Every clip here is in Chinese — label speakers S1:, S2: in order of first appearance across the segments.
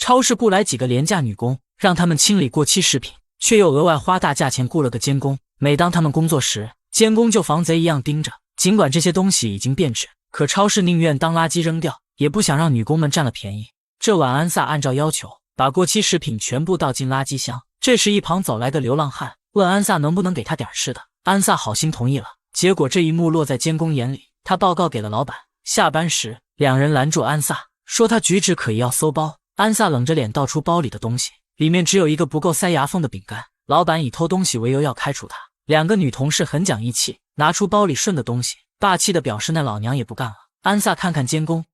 S1: 超市雇来几个廉价女工，让他们清理过期食品，却又额外花大价钱雇了个监工。每当他们工作时，监工就防贼一样盯着。尽管这些东西已经变质，可超市宁愿当垃圾扔掉，也不想让女工们占了便宜。这晚安萨按照要求，把过期食品全部倒进垃圾箱。这时一旁走来个流浪汉，问安萨能不能给他点吃的。安萨好心同意了。结果这一幕落在监工眼里，他报告给了老板。下班时，两人拦住安萨，说他举止可疑要搜包。安萨冷着脸倒出包里的东西，里面只有一个不够塞牙缝的饼干。老板以偷东西为由要开除他。两个女同事很讲义气，拿出包里顺的东西，霸气的表示那老娘也不干了。安萨看看监工，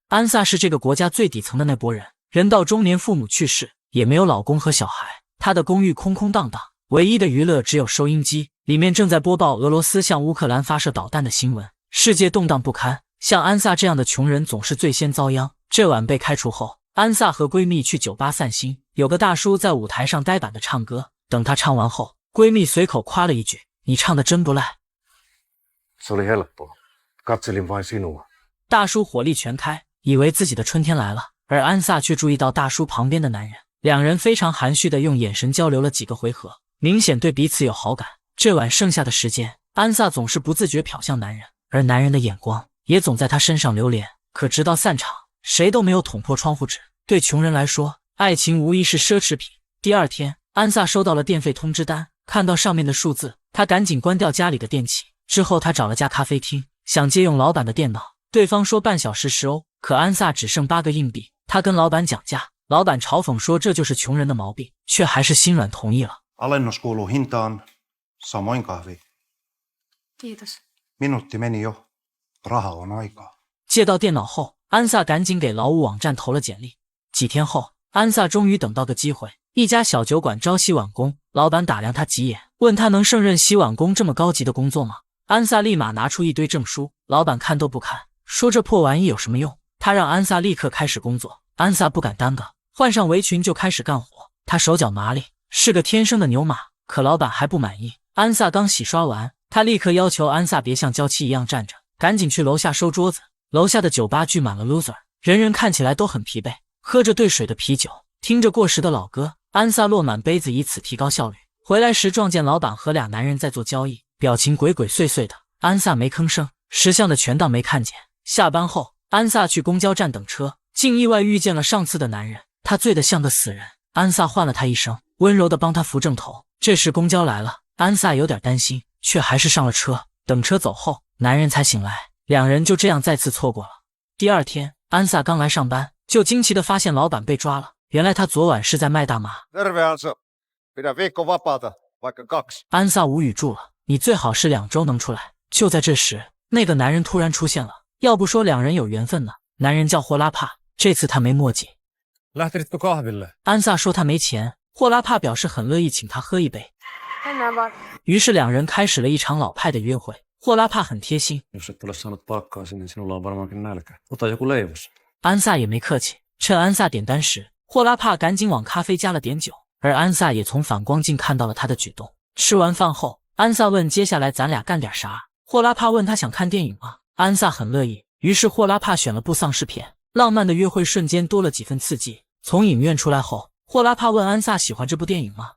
S1: 安萨是这个国家最底层的那拨人，人到中年，父母去世，也没有老公和小孩，他的公寓空空荡荡，唯一的娱乐只有收音机，里面正在播报俄罗斯向乌克兰发射导弹的新闻，世界动荡不堪。像安萨这样的穷人总是最先遭殃。这晚被开除后，安萨和闺蜜去酒吧散心，有个大叔在舞台上呆板的唱歌，等他唱完后，闺蜜随口夸了一句：“你唱的真不赖。”大叔火力全开，以为自己的春天来了，而安萨却注意到大叔旁边的男人，两人非常含蓄的用眼神交流了几个回合，明显对彼此有好感。这晚剩下的时间，安萨总是不自觉瞟向男人，而男人的眼光也总在他身上流连。可直到散场，谁都没有捅破窗户纸。对穷人来说，爱情无疑是奢侈品。第二天，安萨收到了电费通知单，看到上面的数字，他赶紧关掉家里的电器。之后他找了家咖啡厅，想借用老板的电脑，对方说半小时10欧，可安萨只剩8个硬币。他跟老板讲价，老板嘲讽说这就是穷人的毛病，却还是心软同意了。
S2: Alennus kuuluu hintaan, samoin kahvi.
S3: Kiitos.
S2: Minuutti meni jo. Raha on aikaa.
S1: 借到电脑后，安萨赶紧给劳务网站投了简历。几天后，安萨终于等到个机会，一家小酒馆招洗碗工，老板打量他几眼，问他能胜任洗碗工这么高级的工作吗？安萨立马拿出一堆证书，老板看都不看，说这破玩意有什么用？他让安萨立刻开始工作。安萨不敢耽搁，换上围裙就开始干活。他手脚麻利，是个天生的牛马。可老板还不满意。安萨刚洗刷完，他立刻要求安萨别像娇妻一样站着，赶紧去楼下收桌子。楼下的酒吧聚满了 loser， 人人看起来都很疲惫，喝着兑水的啤酒，听着过时的老歌。安萨落满杯子，以此提高效率。回来时撞见老板和俩男人在做交易，表情鬼鬼祟祟的。安萨没吭声，识相的全当没看见。下班后，安萨去公交站等车，竟意外遇见了上次的男人，他醉得像个死人。安萨唤了他一声，温柔地帮他扶正头。这时公交来了，安萨有点担心，却还是上了车。等车走后，男人才醒来，两人就这样再次错过了。第二天，安萨刚来上班，就惊奇地发现老板被抓了。原来他昨晚是在卖大麻。安萨无语住了，你最好是2周能出来。就在这时，那个男人突然出现了，要不说两人有缘分呢。男人叫霍拉帕，这次他没墨迹。安萨说他没钱，霍拉帕表示很乐意请他喝一杯。于是两人开始了一场老派的约会。霍拉帕很贴心，安萨也没客气。趁安萨点单时，霍拉帕赶紧往咖啡加了点酒，而安萨也从反光镜看到了他的举动。吃完饭后，安萨问接下来咱俩干点啥。霍拉帕问他想看电影吗？安萨很乐意，于是霍拉帕选了部丧尸片。浪漫的约会瞬间多了几分刺激。从影院出来后，霍拉帕问安萨喜欢这部电影吗？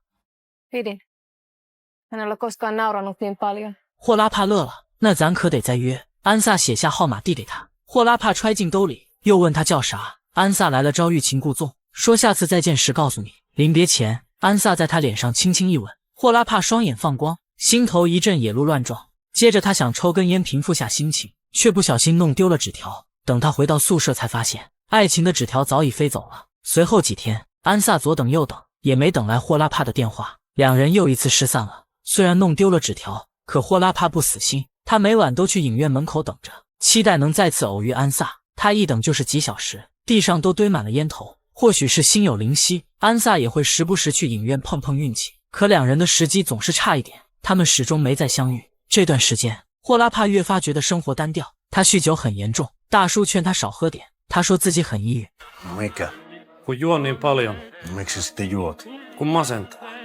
S1: 霍拉帕乐了，那咱可得再约。安萨写下号码递给他，霍拉帕揣进兜里，又问他叫啥。安萨来了招欲擒故纵，说下次再见时告诉你。临别前，安萨在他脸上轻轻一吻，霍拉帕双眼放光，心头一阵野鹿乱撞。接着他想抽根烟平复下心情，却不小心弄丢了纸条。等他回到宿舍才发现，爱情的纸条早已飞走了。随后几天，安萨左等右等，也没等来霍拉帕的电话，两人又一次失散了。虽然弄丢了纸条，可霍拉帕不死心，他每晚都去影院门口等着，期待能再次偶遇安萨。他一等就是几小时，地上都堆满了烟头。或许是心有灵犀，安萨也会时不时去影院碰碰运气，可两人的时机总是差一点，他们始终没再相遇。这段时间，霍拉帕越发觉得生活单调，他酗酒很严重，大叔劝他少喝点，他说自己很抑郁。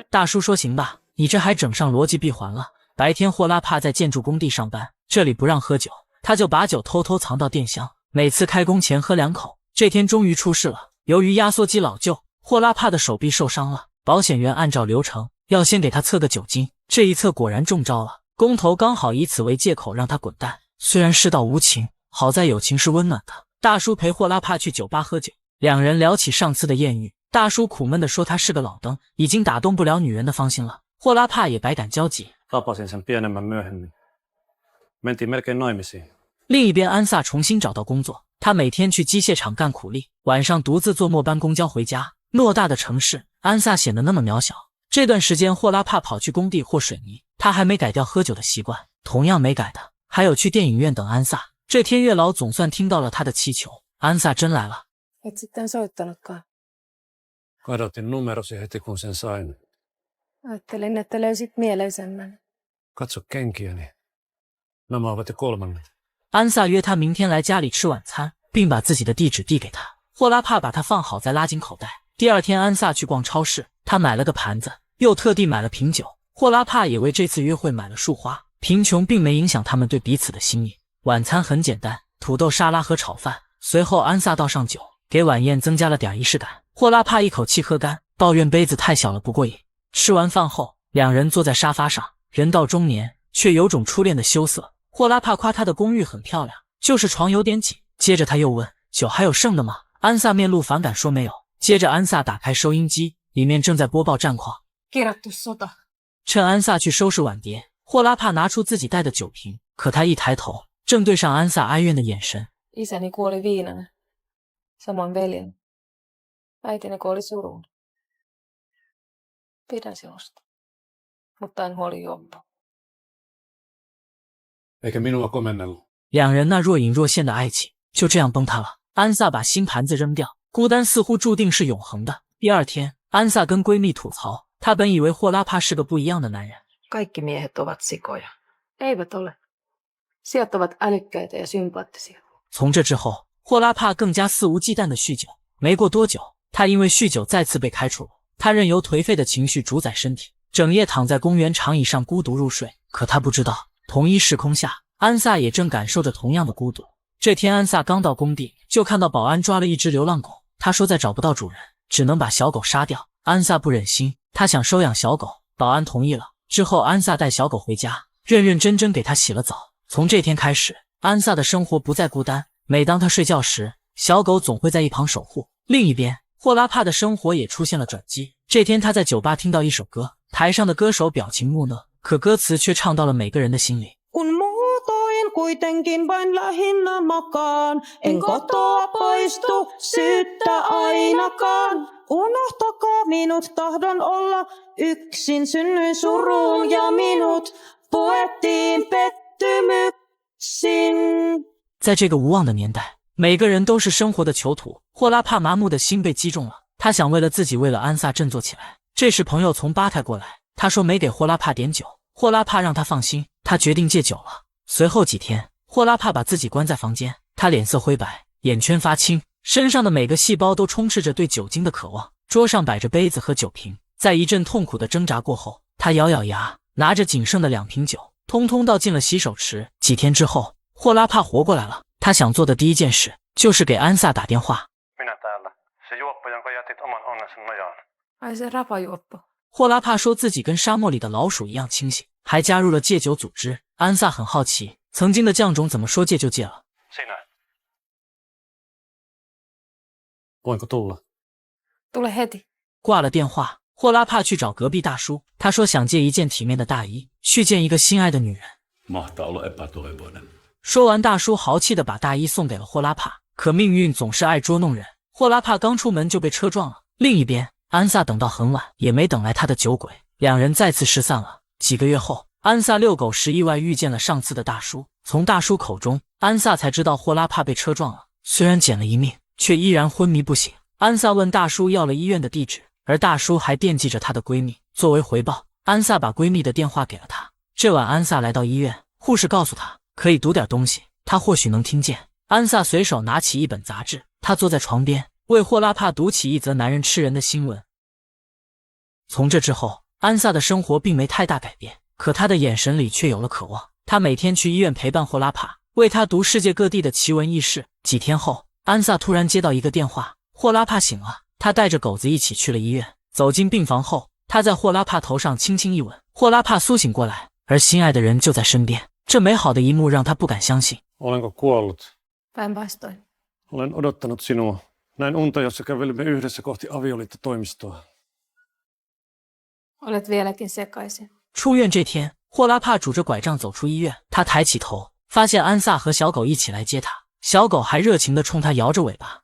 S1: 大叔说行吧，你这还整上逻辑闭环了。白天霍拉帕在建筑工地上班，这里不让喝酒，他就把酒偷偷藏到电箱，每次开工前喝2口。这天终于出事了，由于压缩机老旧，霍拉帕的手臂受伤了。保险员按照流程要先给他测个酒精，这一测果然中招了。工头刚好以此为借口让他滚蛋。虽然世道无情，好在友情是温暖的。大叔陪霍拉帕去酒吧喝酒，两人聊起上次的艳遇。大叔苦闷地说他是个老登，已经打动不了女人的芳心了。霍拉帕也百感交集。
S4: Tapasin sen pienemmän myöhemmin. Mentiin melkein naimisiin.
S1: 另一边，安萨重新找到工作，他每天去机械厂干苦力，晚上独自坐末班公交回家。偌大的城市，安萨显得那么渺小。这段时间，霍拉帕跑去工地和水泥，他还没改掉喝酒的习惯。同样没改的，还有去电影院等安萨。这天，月老总算听到了他的祈求，安萨真来了。
S3: Et sitten soittanutkaan.
S4: Kadotin numerosi heti kun sen sain.
S3: Ajattelin, että löysit mieleisemmän.
S4: Katso kenkiäni. Nämä ovat jo kolmannet.
S1: 安萨约他明天来家里吃晚餐，并把自己的地址递给他。霍拉帕把它放好，再拉进口袋。第二天，安萨去逛超市，他买了个盘子，又特地买了瓶酒。霍拉帕也为这次约会买了束花。贫穷并没影响他们对彼此的心意。晚餐很简单，土豆沙拉和炒饭。随后，安萨倒上酒，给晚宴增加了点仪式感。霍拉帕一口气喝干，抱怨杯子太小了不过瘾。吃完饭后，两人坐在沙发上，人到中年却有种初恋的羞涩。霍拉帕夸他的公寓很漂亮，就是床有点紧。接着他又问：“酒还有剩的吗？”安萨面露反感说没有。接着安萨打开收音机，里面正在播报战况。
S3: Kirjattu sota.
S1: 趁安萨去收拾碗碟，霍拉帕拿出自己带的酒瓶，可他一抬头，正对上安萨哀怨的眼神。
S3: Isäni kuoli viinana. Samoin veljeni. Äitini kuoli suruun. Pidän sinusta, mutta en huoli juoppa.
S4: Eikä minua komennellut.
S1: 两人那若隐若现的爱情就这样崩塌了。安萨把新盘子扔掉，孤单似乎注定是永恒的。第二天，安萨跟闺蜜吐槽，她本以为霍拉帕是个不一样的男人。
S3: Kaikki miehet ovat sikoja. Eivät ole. Siat ovat älykkäitä ja sympaattisia.
S1: 从这之后，霍拉帕更加肆无忌惮的酗酒。没过多久，他因为酗酒再次被开除了。他任由颓废的情绪主宰身体，整夜躺在公园长椅上孤独入睡。可他不知道，同一时空下，安萨也正感受着同样的孤独。这天，安萨刚到工地，就看到保安抓了一只流浪狗。他说再找不到主人，只能把小狗杀掉。安萨不忍心，他想收养小狗，保安同意了。之后，安萨带小狗回家，认认真真给它洗了澡。从这天开始，安萨的生活不再孤单。每当他睡觉时，小狗总会在一旁守护。另一边，霍拉帕的生活也出现了转机。这天，他在酒吧听到一首歌，台上的歌手表情木讷，可歌词却唱到了每个人的心里。
S5: Kun muutoin kuitenkin vain lähinnä makaan, en kotoa poistu syyttä ainakaan. Unohtakaa minut, tahdon olla yksin, synnyin suruun ja minut puettiin pettymyksin.
S1: 在这个无望的年代，每个人都是生活的囚徒。霍拉帕麻木的心被击中了，他想为了自己，为了安萨振作起来。这时朋友从吧台过来，他说没给霍拉帕点酒。霍拉帕让他放心，他决定戒酒了。随后几天，霍拉帕把自己关在房间，他脸色灰白，眼圈发青，身上的每个细胞都充斥着对酒精的渴望。桌上摆着杯子和酒瓶，在一阵痛苦的挣扎过后，他咬咬牙，拿着仅剩的2瓶酒，通通倒进了洗手池。几天之后，霍拉帕活过来了。他想做的第一件事就是给安萨打电话。
S4: Minä täällä. Se juoppo, jonka jätit oman onnensa nojaan.
S3: Ai se rapajuoppo.
S1: 霍拉帕说自己跟沙漠里的老鼠一样清醒，还加入了戒酒组织。安萨很好奇，曾经的将种怎么说戒就戒了。
S4: Sinä. Voinko tulla?
S3: Tule heti.
S1: 挂了电话，霍拉帕去找隔壁大叔，他说想借一件体面的大衣，去见一个心爱的女人。
S6: Mahtaa olla epätoivoinen.
S1: 说完，大叔豪气地把大衣送给了霍拉帕。可命运总是爱捉弄人，霍拉帕刚出门就被车撞了。另一边，安萨等到很晚，也没等来他的酒鬼，两人再次失散了。几个月后，安萨遛狗时意外遇见了上次的大叔，从大叔口中，安萨才知道霍拉帕被车撞了，虽然捡了一命，却依然昏迷不醒。安萨问大叔要了医院的地址，而大叔还惦记着她的闺蜜。作为回报，安萨把闺蜜的电话给了她。这晚，安萨来到医院，护士告诉她可以读点东西，她或许能听见。安萨随手拿起一本杂志，他坐在床边，为霍拉帕读起一则男人吃人的新闻。从这之后，安萨的生活并没太大改变，可他的眼神里却有了渴望。他每天去医院陪伴霍拉帕，为他读世界各地的奇闻异事。几天后，安萨突然接到一个电话，霍拉帕醒了，他带着狗子一起去了医院。走进病房后，他在霍拉帕头上轻轻一吻，霍拉帕苏醒过来，而心爱的人就在身边。这美好的一幕让他不敢相信。
S4: Olenko kuollut?
S3: Päinvastoin.
S4: Olen odottanut sinua. Näin unta, jossa kävelimme yhdessä kohti avioliittotoimistoa.
S3: Olet vieläkin sekaisin.
S1: 出院这天，霍拉帕拄着拐杖走出医院，他抬起头，发现安萨和小狗一起来接他，小狗还热情地冲他摇着尾巴。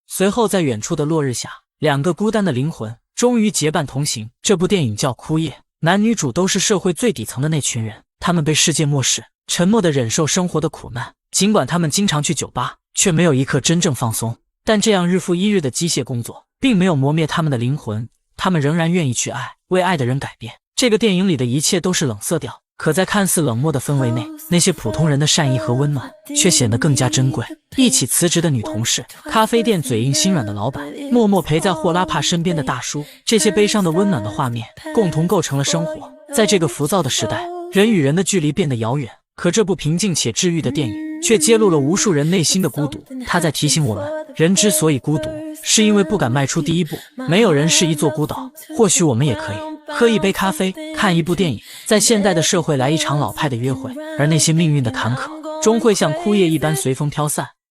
S1: 随后，在远处的落日下，两个孤单的灵魂终于结伴同行。这部电影叫《枯叶》，男女主都是社会最底层的那群人，他们被世界漠视，沉默地忍受生活的苦难。尽管他们经常去酒吧，却没有一刻真正放松。但这样日复一日的机械工作，并没有磨灭他们的灵魂，他们仍然愿意去爱，为爱的人改变。这个电影里的一切都是冷色调，可在看似冷漠的氛围内，那些普通人的善意和温暖却显得更加珍贵。一起辞职的女同事，咖啡店嘴硬心软的老板，默默陪在霍拉帕身边的大叔，这些悲伤的温暖的画面共同构成了生活。在这个浮躁的时代，人与人的距离变得遥远，可这部平静且治愈的电影却揭露了无数人内心的孤独。它在提醒我们，人之所以孤独，是因为不敢迈出第一步。没有人是一座孤岛，或许我们也可以喝一杯咖啡，看一部电影，在现代的社会来一场老派的约会，而那些命运的坎坷终会像枯叶一般随风飘散。